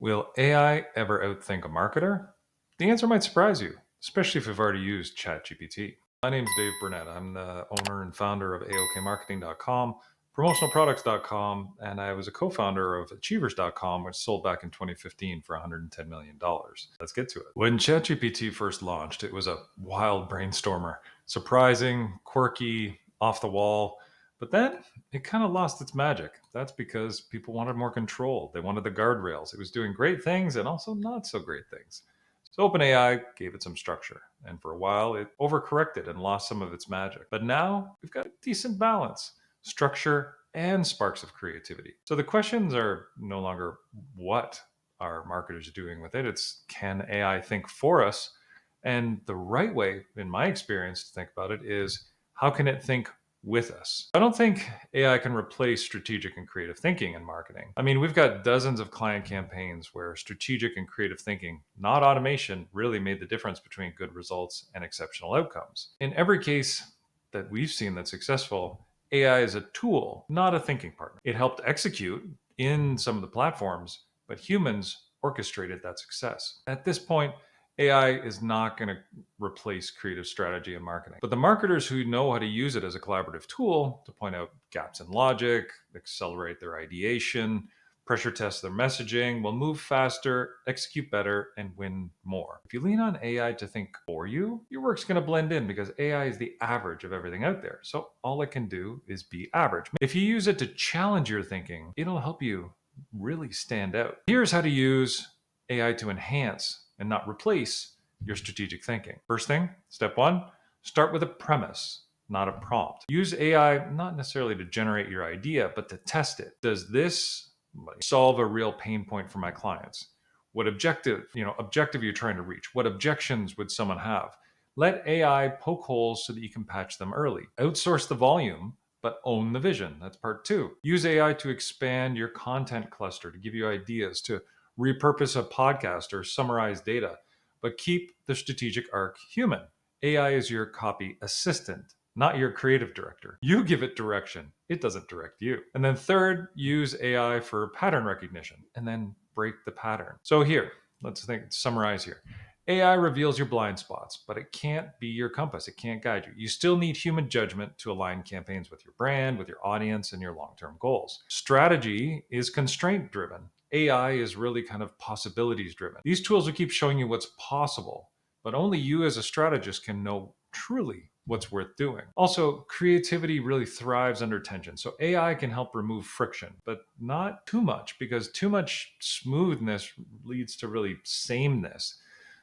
Will AI ever outthink a marketer? The answer might surprise you, especially if you've already used ChatGPT. My name's Dave Burnett. I'm the owner and founder of AOKmarketing.com, promotionalproducts.com, and I was a co-founder of achievers.com, which sold back in 2015 for $110 million. Let's get to it. When ChatGPT first launched, it was a wild brainstormer, surprising, quirky, off the wall. But then it kind of lost its magic. That's because people wanted more control. They wanted the guardrails. It was doing great things and also not so great things. So OpenAI gave it some structure, and for a while it overcorrected and lost some of its magic. But now we've got a decent balance, structure, and sparks of creativity. So the questions are no longer what are marketers doing with it? It's can AI think for us? And the right way, in my experience, to think about it is how can it think with us? I don't think AI can replace strategic and creative thinking in marketing. I mean, we've got dozens of client campaigns where strategic and creative thinking, not automation, really made the difference between good results and exceptional outcomes. In every case that we've seen that's successful, AI is a tool, not a thinking partner. It helped execute in some of the platforms, but humans orchestrated that success. At this point, AI is not going to replace creative strategy and marketing. But the marketers who know how to use it as a collaborative tool to point out gaps in logic, accelerate their ideation, pressure test their messaging, will move faster, execute better, and win more. If you lean on AI to think for you, your work's going to blend in because AI is the average of everything out there. So all it can do is be average. If you use it to challenge your thinking, it'll help you really stand out. Here's how to use AI to enhance and not replace your strategic thinking. First thing, step one, start with a premise, not a prompt. Use AI not necessarily to generate your idea, but to test it. Does this solve a real pain point for my clients? What objective you're trying to reach? What objections would someone have? Let AI poke holes so that you can patch them early. Outsource the volume, but own the vision. That's part two. Use AI to expand your content cluster, to give you ideas, to repurpose a podcast or summarize data, but keep the strategic arc human. AI is your copy assistant, not your creative director. You give it direction, it doesn't direct you. And then third, use AI for pattern recognition and then break the pattern. So here, summarize here. AI reveals your blind spots, but it can't be your compass. It can't guide you. You still need human judgment to align campaigns with your brand, with your audience, and your long-term goals. Strategy is constraint driven. AI is really kind of possibilities driven. These tools will keep showing you what's possible, but only you as a strategist can know truly what's worth doing. Also, creativity really thrives under tension. So AI can help remove friction, but not too much because too much smoothness leads to really sameness.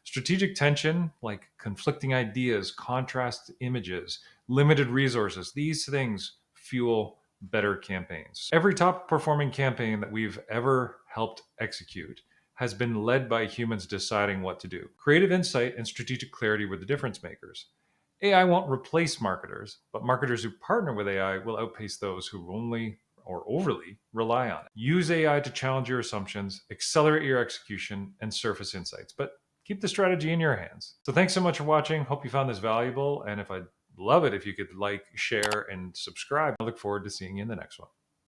Strategic tension, like conflicting ideas, contrast images, limited resources, these things fuel better campaigns. Every top performing campaign that we've ever helped execute has been led by humans deciding what to do. Creative insight and strategic clarity were the difference makers. AI won't replace marketers, but marketers who partner with AI will outpace those who only or overly rely on it. Use AI to challenge your assumptions, accelerate your execution, and surface insights, but keep the strategy in your hands. So thanks so much for watching. Hope you found this valuable. And if I'd love it if you could like, share, and subscribe. I look forward to seeing you in the next one.